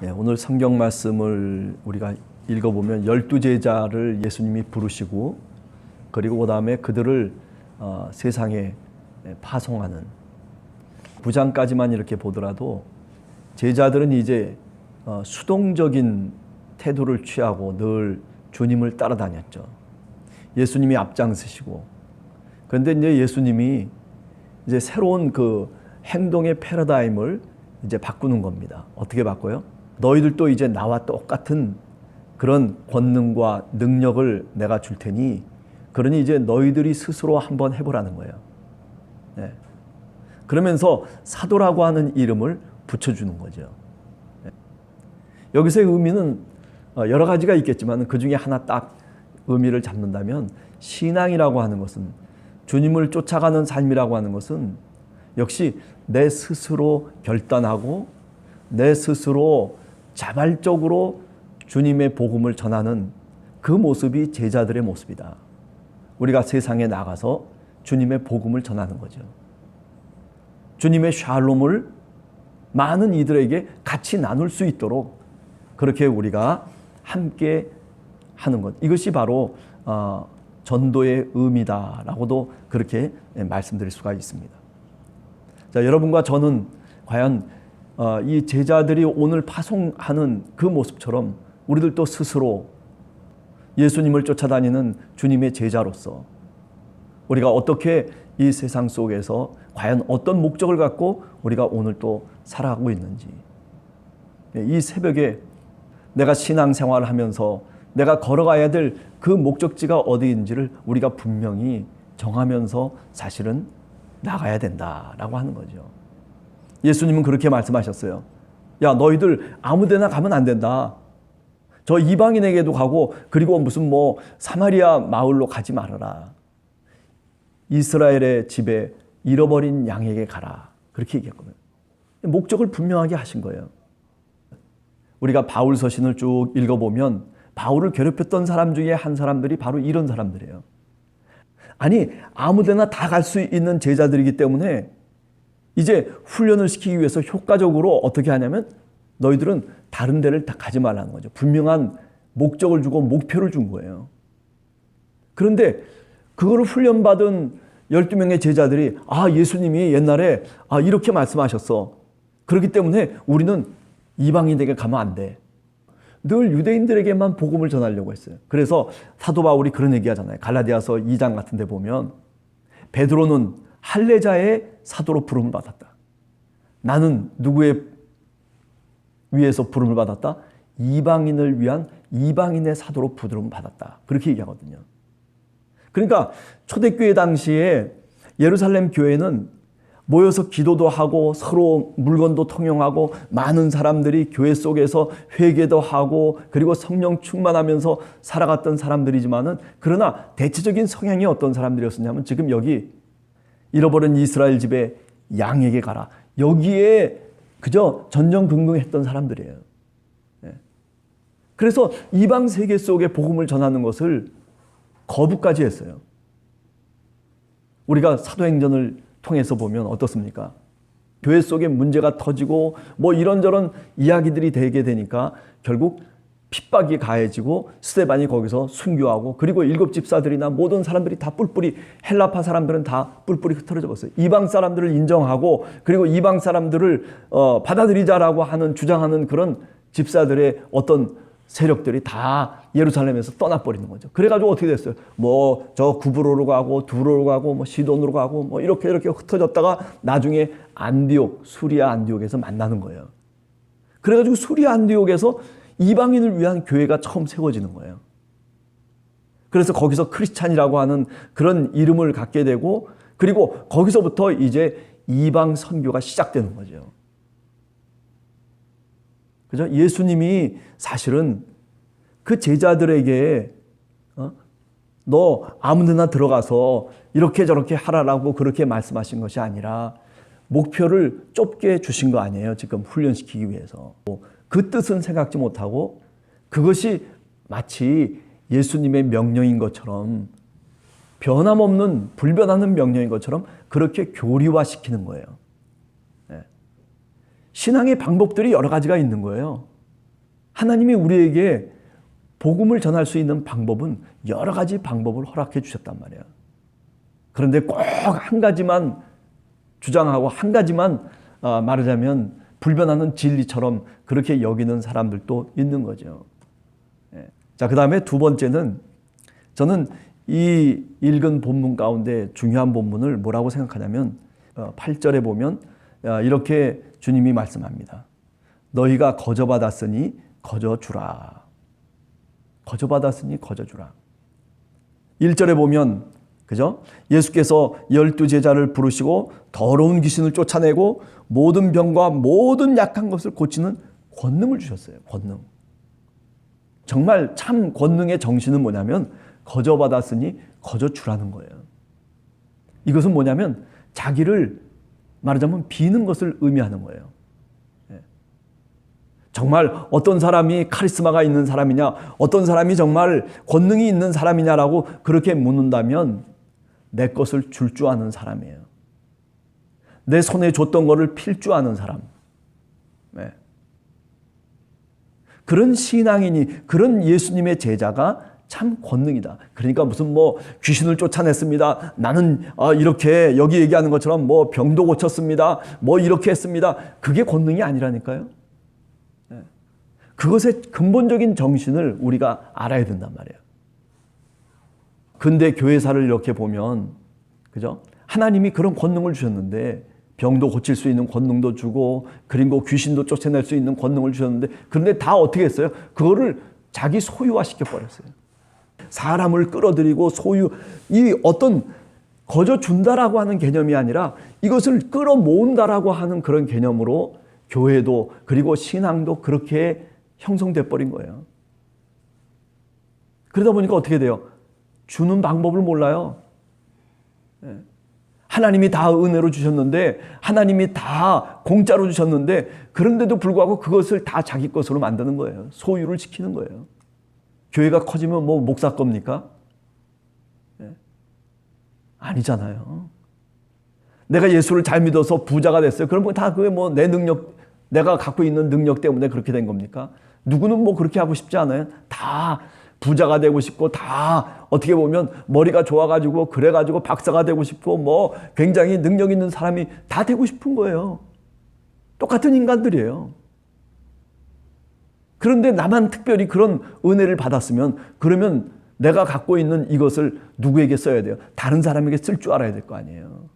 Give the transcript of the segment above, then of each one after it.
오늘 성경 말씀을 우리가 읽어보면 12제자를 예수님이 부르시고 그리고 그 다음에 그들을 세상에 파송하는 9장까지만 이렇게 보더라도 제자들은 이제 수동적인 태도를 취하고 늘 주님을 따라다녔죠. 예수님이 앞장서시고, 그런데 이제 예수님이 이제 새로운 그 행동의 패러다임을 이제 바꾸는 겁니다. 어떻게 바꿔요? 너희들도 이제 나와 똑같은 그런 권능과 능력을 내가 줄 테니, 그러니 이제 너희들이 스스로 한번 해보라는 거예요. 네. 그러면서 사도라고 하는 이름을 붙여주는 거죠. 네. 여기서의 의미는 여러 가지가 있겠지만 그 중에 하나 딱 의미를 잡는다면, 신앙이라고 하는 것은, 주님을 쫓아가는 삶이라고 하는 것은 역시 내 스스로 결단하고 내 스스로 자발적으로 주님의 복음을 전하는 그 모습이 제자들의 모습이다. 우리가 세상에 나가서 주님의 복음을 전하는 거죠. 주님의 샬롬을 많은 이들에게 같이 나눌 수 있도록 그렇게 우리가 함께 하는 것, 이것이 바로 전도의 의미다라고도 그렇게 말씀드릴 수가 있습니다. 자, 여러분과 저는 과연 이 제자들이 오늘 파송하는 그 모습처럼 우리들도 스스로 예수님을 쫓아다니는 주님의 제자로서 우리가 어떻게 이 세상 속에서 과연 어떤 목적을 갖고 우리가 오늘 또 살아가고 있는지, 이 새벽에 내가 신앙생활을 하면서 내가 걸어가야 될 그 목적지가 어디인지를 우리가 분명히 정하면서 사실은 나가야 된다라고 하는 거죠. 예수님은 그렇게 말씀하셨어요. 야, 너희들 아무 데나 가면 안 된다. 저 이방인에게도 가고, 그리고 무슨 사마리아 마을로 가지 말아라. 이스라엘의 집에 잃어버린 양에게 가라. 그렇게 얘기했거든요. 목적을 분명하게 하신 거예요. 우리가 바울 서신을 쭉 읽어보면 바울을 괴롭혔던 사람 중에 한 사람들이 바로 이런 사람들이에요. 아니, 아무 데나 다 갈 수 있는 제자들이기 때문에 이제 훈련을 시키기 위해서 효과적으로 어떻게 하냐면 너희들은 다른 데를 다 가지 말라는 거죠. 분명한 목적을 주고 목표를 준 거예요. 그런데 그거를 훈련받은 12명의 제자들이 예수님이 옛날에 이렇게 말씀하셨어. 그렇기 때문에 우리는 이방인에게 가면 안 돼. 늘 유대인들에게만 복음을 전하려고 했어요. 그래서 사도 바울이 그런 얘기 하잖아요. 갈라디아서 2장 같은 데 보면 베드로는 할례자의 사도로 부름을 받았다. 나는 누구의 위해서 부름을 받았다? 이방인을 위한 이방인의 사도로 부름을 받았다. 그렇게 얘기하거든요. 그러니까 초대교회 당시에 예루살렘 교회는 모여서 기도도 하고 서로 물건도 통용하고 많은 사람들이 교회 속에서 회개도 하고 그리고 성령 충만하면서 살아갔던 사람들이지만은, 그러나 대체적인 성향이 어떤 사람들이었냐면 지금 여기 잃어버린 이스라엘 집에 양에게 가라. 여기에 그저 전전긍긍했던 사람들이에요. 그래서 이방 세계 속에 복음을 전하는 것을 거부까지 했어요. 우리가 사도행전을 통해서 보면 어떻습니까? 교회 속에 문제가 터지고 이런저런 이야기들이 되게 되니까 결국 핍박이 가해지고 스데반이 거기서 순교하고, 그리고 7집사들이나 모든 사람들이 다 뿔뿔이, 헬라파 사람들은 다 뿔뿔이 흩어져 버렸어요. 이방 사람들을 인정하고 그리고 이방 사람들을 받아들이자라고 하는 주장하는 그런 집사들의 어떤 세력들이 다 예루살렘에서 떠나버리는 거죠. 그래가지고 어떻게 됐어요? 저 구브로로 가고 두로로 가고 시돈으로 가고 이렇게 흩어졌다가 나중에 안디옥, 수리아 안디옥에서 만나는 거예요. 그래가지고 수리아 안디옥에서 이방인을 위한 교회가 처음 세워지는 거예요. 그래서 거기서 크리스찬이라고 하는 그런 이름을 갖게 되고, 그리고 거기서부터 이제 이방 선교가 시작되는 거죠. 그죠? 예수님이 사실은 그 제자들에게 너 아무 데나 들어가서 이렇게 저렇게 하라라고 그렇게 말씀하신 것이 아니라 목표를 좁게 주신 거 아니에요. 지금 훈련시키기 위해서. 그 뜻은 생각지 못하고 그것이 마치 예수님의 명령인 것처럼, 변함없는 불변하는 명령인 것처럼 그렇게 교리화시키는 거예요. 신앙의 방법들이 여러 가지가 있는 거예요. 하나님이 우리에게 복음을 전할 수 있는 방법은 여러 가지 방법을 허락해 주셨단 말이야. 그런데 꼭 한 가지만 주장하고 한 가지만 말하자면 불변하는 진리처럼 그렇게 여기는 사람들도 있는 거죠. 자, 그 다음에 두 번째는 저는 이 읽은 본문 가운데 중요한 본문을 뭐라고 생각하냐면 8절에 보면 이렇게 주님이 말씀합니다. 너희가 거저받았으니 거저주라. 거저받았으니 거저주라. 1절에 보면 그죠? 예수께서 12제자를 부르시고 더러운 귀신을 쫓아내고 모든 병과 모든 약한 것을 고치는 권능을 주셨어요. 권능. 정말 참 권능의 정신은 뭐냐면 거저받았으니 거저주라는 거예요. 이것은 뭐냐면 자기를 말하자면 비는 것을 의미하는 거예요. 정말 어떤 사람이 카리스마가 있는 사람이냐, 어떤 사람이 정말 권능이 있는 사람이냐라고 그렇게 묻는다면 내 것을 줄 줄 아는 사람이에요. 내 손에 줬던 거를 필 줄 아는 사람. 네. 그런 신앙인이, 그런 예수님의 제자가 참 권능이다. 그러니까 무슨 뭐 귀신을 쫓아냈습니다. 나는 이렇게 여기 얘기하는 것처럼 뭐 병도 고쳤습니다. 뭐 이렇게 했습니다. 그게 권능이 아니라니까요. 네. 그것의 근본적인 정신을 우리가 알아야 된단 말이에요. 근데 교회사를 이렇게 보면, 그죠? 하나님이 그런 권능을 주셨는데, 병도 고칠 수 있는 권능도 주고, 그리고 귀신도 쫓아낼 수 있는 권능을 주셨는데, 그런데 다 어떻게 했어요? 그거를 자기 소유화 시켜버렸어요. 사람을 끌어들이고 이 어떤 거저 준다라고 하는 개념이 아니라 이것을 끌어모은다라고 하는 그런 개념으로 교회도 그리고 신앙도 그렇게 형성돼 버린 거예요. 그러다 보니까 어떻게 돼요? 주는 방법을 몰라요. 하나님이 다 은혜로 주셨는데, 하나님이 다 공짜로 주셨는데, 그런데도 불구하고 그것을 다 자기 것으로 만드는 거예요. 소유를 지키는 거예요. 교회가 커지면 뭐 목사 겁니까? 아니잖아요. 내가 예수를 잘 믿어서 부자가 됐어요. 그럼 다 그게 뭐 내 능력, 내가 갖고 있는 능력 때문에 그렇게 된 겁니까? 누구는 뭐 그렇게 하고 싶지 않아요? 다 부자가 되고 싶고, 다 어떻게 보면 머리가 좋아가지고 그래가지고 박사가 되고 싶고, 뭐 굉장히 능력 있는 사람이 다 되고 싶은 거예요. 똑같은 인간들이에요. 그런데 나만 특별히 그런 은혜를 받았으면, 그러면 내가 갖고 있는 이것을 누구에게 써야 돼요? 다른 사람에게 쓸 줄 알아야 될 거 아니에요.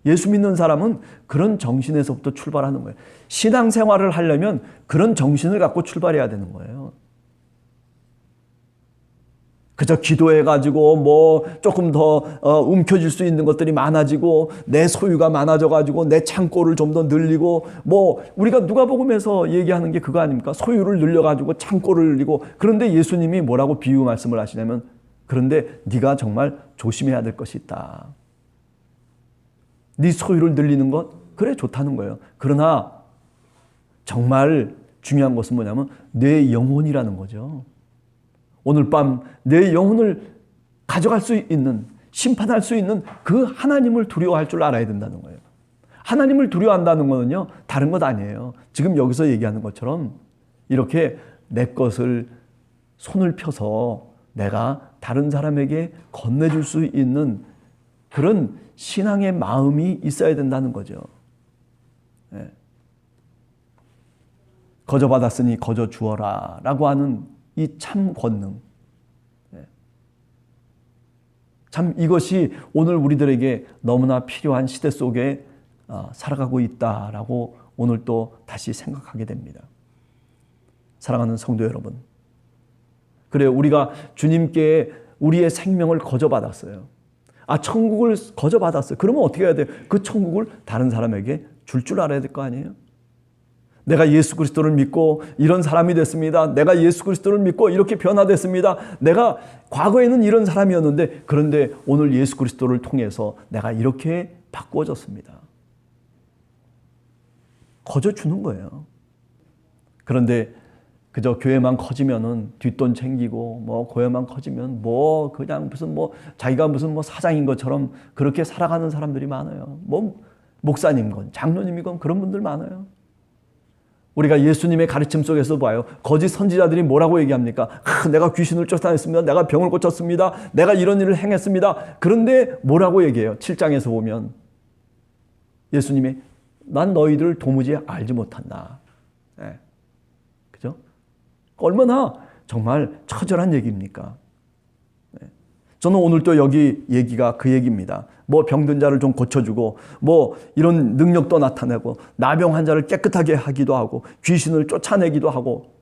예수 믿는 사람은 그런 정신에서부터 출발하는 거예요. 신앙생활을 하려면 그런 정신을 갖고 출발해야 되는 거예요. 그저 기도해가지고 뭐 조금 더 움켜쥘 수 있는 것들이 많아지고, 내 소유가 많아져가지고 내 창고를 좀 더 늘리고, 뭐 우리가 누가복음에서 얘기하는 게 그거 아닙니까? 소유를 늘려가지고 창고를 늘리고. 그런데 예수님이 뭐라고 비유 말씀을 하시냐면, 그런데 네가 정말 조심해야 될 것이 있다. 네 소유를 늘리는 것, 그래 좋다는 거예요. 그러나 정말 중요한 것은 뭐냐면 내 영혼이라는 거죠. 오늘 밤 내 영혼을 가져갈 수 있는, 심판할 수 있는 그 하나님을 두려워할 줄 알아야 된다는 거예요. 하나님을 두려워한다는 거는요, 다른 것 아니에요. 지금 여기서 얘기하는 것처럼 이렇게 내 것을 손을 펴서 내가 다른 사람에게 건네줄 수 있는 그런 신앙의 마음이 있어야 된다는 거죠. 네. 거저 받았으니 거저 주어라 라고 하는 이 참 권능. 참 이것이 오늘 우리들에게 너무나 필요한 시대 속에 살아가고 있다라고 오늘 또 다시 생각하게 됩니다. 사랑하는 성도 여러분, 그래요, 우리가 주님께 우리의 생명을 거저받았어요. 천국을 거저받았어요. 그러면 어떻게 해야 돼요? 그 천국을 다른 사람에게 줄 알아야 될 거 아니에요? 내가 예수 그리스도를 믿고 이런 사람이 됐습니다. 내가 예수 그리스도를 믿고 이렇게 변화됐습니다. 내가 과거에는 이런 사람이었는데, 그런데 오늘 예수 그리스도를 통해서 내가 이렇게 바꾸어졌습니다. 거저 주는 거예요. 그런데 그저 교회만 커지면은 뒷돈 챙기고, 뭐 교회만 커지면 뭐 그냥 무슨 뭐 자기가 무슨 뭐 사장인 것처럼 그렇게 살아가는 사람들이 많아요. 뭐 목사님건 장로님이건 그런 분들 많아요. 우리가 예수님의 가르침 속에서 봐요. 거짓 선지자들이 뭐라고 얘기합니까? 내가 귀신을 쫓아냈습니다. 내가 병을 고쳤습니다. 내가 이런 일을 행했습니다. 그런데 뭐라고 얘기해요? 7장에서 보면 예수님이 난 너희들을 도무지 알지 못한다. 네. 그죠? 얼마나 정말 처절한 얘기입니까? 네. 저는 오늘 또 여기 얘기가 그 얘기입니다. 뭐 병든 자를 좀 고쳐주고 뭐 이런 능력도 나타내고 나병 환자를 깨끗하게 하기도 하고 귀신을 쫓아내기도 하고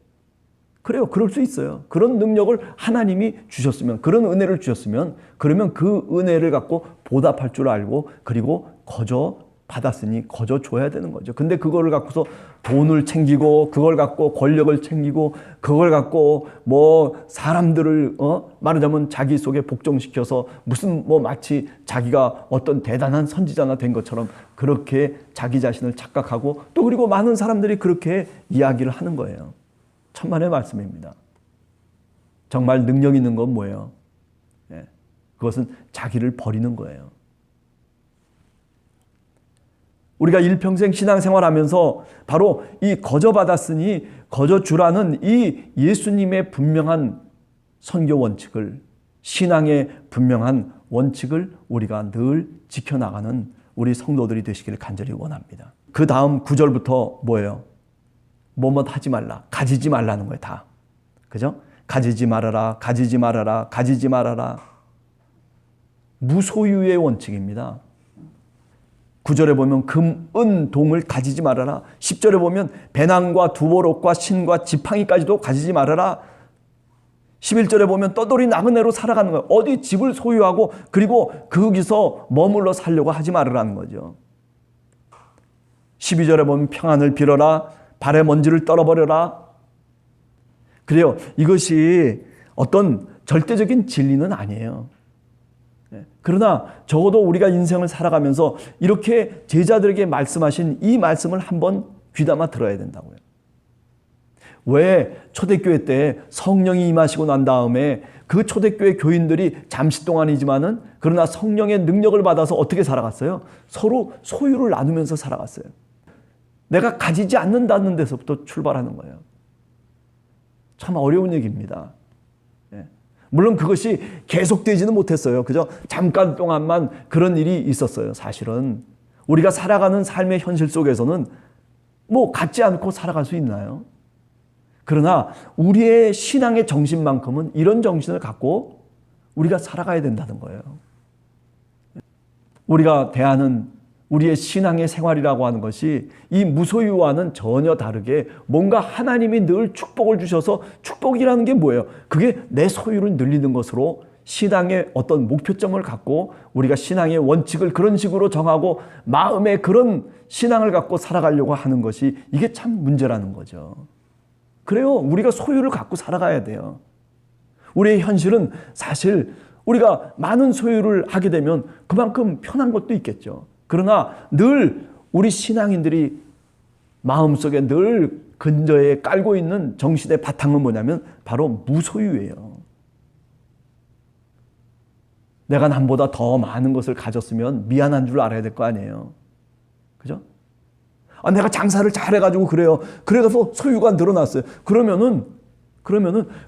그래요. 그럴 수 있어요. 그런 능력을 하나님이 주셨으면, 그런 은혜를 주셨으면, 그러면 그 은혜를 갖고 보답할 줄 알고 그리고 거저 받았으니 거저 줘야 되는 거죠. 근데 그거를 갖고서 돈을 챙기고 그걸 갖고 권력을 챙기고 그걸 갖고 뭐 사람들을 말하자면 자기 속에 복종시켜서 무슨 뭐 마치 자기가 어떤 대단한 선지자나 된 것처럼 그렇게 자기 자신을 착각하고 또 그리고 많은 사람들이 그렇게 이야기를 하는 거예요. 천만의 말씀입니다. 정말 능력 있는 건 뭐예요? 그것은 자기를 버리는 거예요. 우리가 일평생 신앙생활하면서 바로 이 거저 받았으니 거저 주라는 이 예수님의 분명한 선교 원칙을, 신앙의 분명한 원칙을 우리가 늘 지켜나가는 우리 성도들이 되시기를 간절히 원합니다. 그 다음 9절부터 뭐예요? 뭐뭐 하지 말라, 가지지 말라는 거예요. 다. 그죠? 가지지 말아라, 가지지 말아라, 가지지 말아라. 무소유의 원칙입니다. 9절에 보면 금, 은, 동을 가지지 말아라. 10절에 보면 배낭과 두보록과 신과 지팡이까지도 가지지 말아라. 11절에 보면 떠돌이 나그네로 살아가는 거예요. 어디 집을 소유하고 그리고 거기서 머물러 살려고 하지 말으라는 거죠. 12절에 보면 평안을 빌어라. 발의 먼지를 떨어버려라. 그래요. 이것이 어떤 절대적인 진리는 아니에요. 그러나 적어도 우리가 인생을 살아가면서 이렇게 제자들에게 말씀하신 이 말씀을 한번 귀담아 들어야 된다고요. 왜 초대교회 때 성령이 임하시고 난 다음에 그 초대교회 교인들이 잠시 동안이지만은 그러나 성령의 능력을 받아서 어떻게 살아갔어요? 서로 소유를 나누면서 살아갔어요. 내가 가지지 않는다는 데서부터 출발하는 거예요. 참 어려운 얘기입니다. 물론 그것이 계속되지는 못했어요. 그죠? 잠깐 동안만 그런 일이 있었어요. 사실은 우리가 살아가는 삶의 현실 속에서는 뭐 갖지 않고 살아갈 수 있나요? 그러나 우리의 신앙의 정신만큼은 이런 정신을 갖고 우리가 살아가야 된다는 거예요. 우리가 대하는 우리의 신앙의 생활이라고 하는 것이 이 무소유와는 전혀 다르게 뭔가 하나님이 늘 축복을 주셔서, 축복이라는 게 뭐예요? 그게 내 소유를 늘리는 것으로 신앙의 어떤 목표점을 갖고 우리가 신앙의 원칙을 그런 식으로 정하고 마음에 그런 신앙을 갖고 살아가려고 하는 것이 이게 참 문제라는 거죠. 그래요. 우리가 소유를 갖고 살아가야 돼요. 우리의 현실은 사실 우리가 많은 소유를 하게 되면 그만큼 편한 것도 있겠죠. 그러나 늘 우리 신앙인들이 마음속에 늘 근저에 깔고 있는 정신의 바탕은 뭐냐면 바로 무소유예요. 내가 남보다 더 많은 것을 가졌으면 미안한 줄 알아야 될 거 아니에요. 그죠? 내가 장사를 잘해가지고 그래요. 그래서 소유가 늘어났어요. 그러면은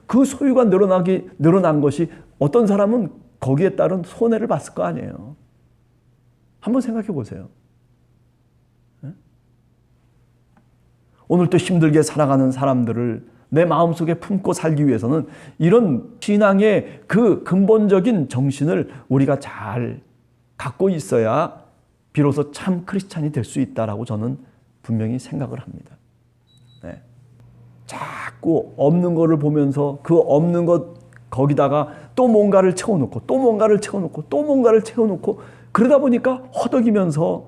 그 소유가 늘어난 것이 어떤 사람은 거기에 따른 손해를 봤을 거 아니에요. 한번 생각해 보세요. 오늘 또 힘들게 살아가는 사람들을 내 마음속에 품고 살기 위해서는 이런 신앙의 그 근본적인 정신을 우리가 잘 갖고 있어야 비로소 참 크리스찬이 될 수 있다라고 저는 분명히 생각을 합니다. 네. 자꾸 없는 거를 보면서 그 없는 것 거기다가 또 뭔가를 채워놓고 또 뭔가를 채워놓고 또 뭔가를 채워놓고 그러다 보니까 허덕이면서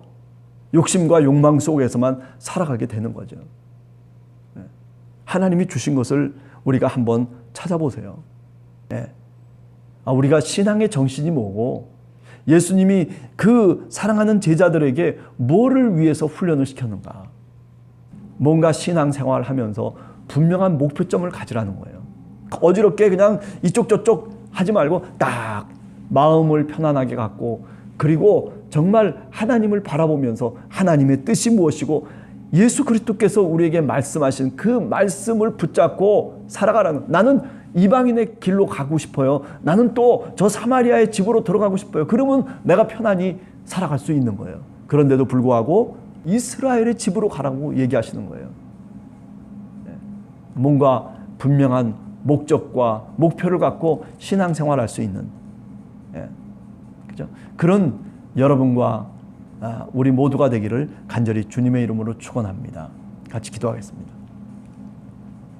욕심과 욕망 속에서만 살아가게 되는 거죠. 하나님이 주신 것을 우리가 한번 찾아보세요. 우리가 신앙의 정신이 뭐고 예수님이 그 사랑하는 제자들에게 뭐를 위해서 훈련을 시켰는가. 뭔가 신앙생활을 하면서 분명한 목표점을 가지라는 거예요. 어지럽게 그냥 이쪽 저쪽 하지 말고 딱 마음을 편안하게 갖고 그리고 정말 하나님을 바라보면서 하나님의 뜻이 무엇이고 예수 그리스도께서 우리에게 말씀하신 그 말씀을 붙잡고 살아가라는, 나는 이방인의 길로 가고 싶어요. 나는 또 저 사마리아의 집으로 들어가고 싶어요. 그러면 내가 편안히 살아갈 수 있는 거예요. 그런데도 불구하고 이스라엘의 집으로 가라고 얘기하시는 거예요. 뭔가 분명한 목적과 목표를 갖고 신앙생활할 수 있는, 그죠? 그런 여러분과 우리 모두가 되기를 간절히 주님의 이름으로 축원합니다. 같이 기도하겠습니다.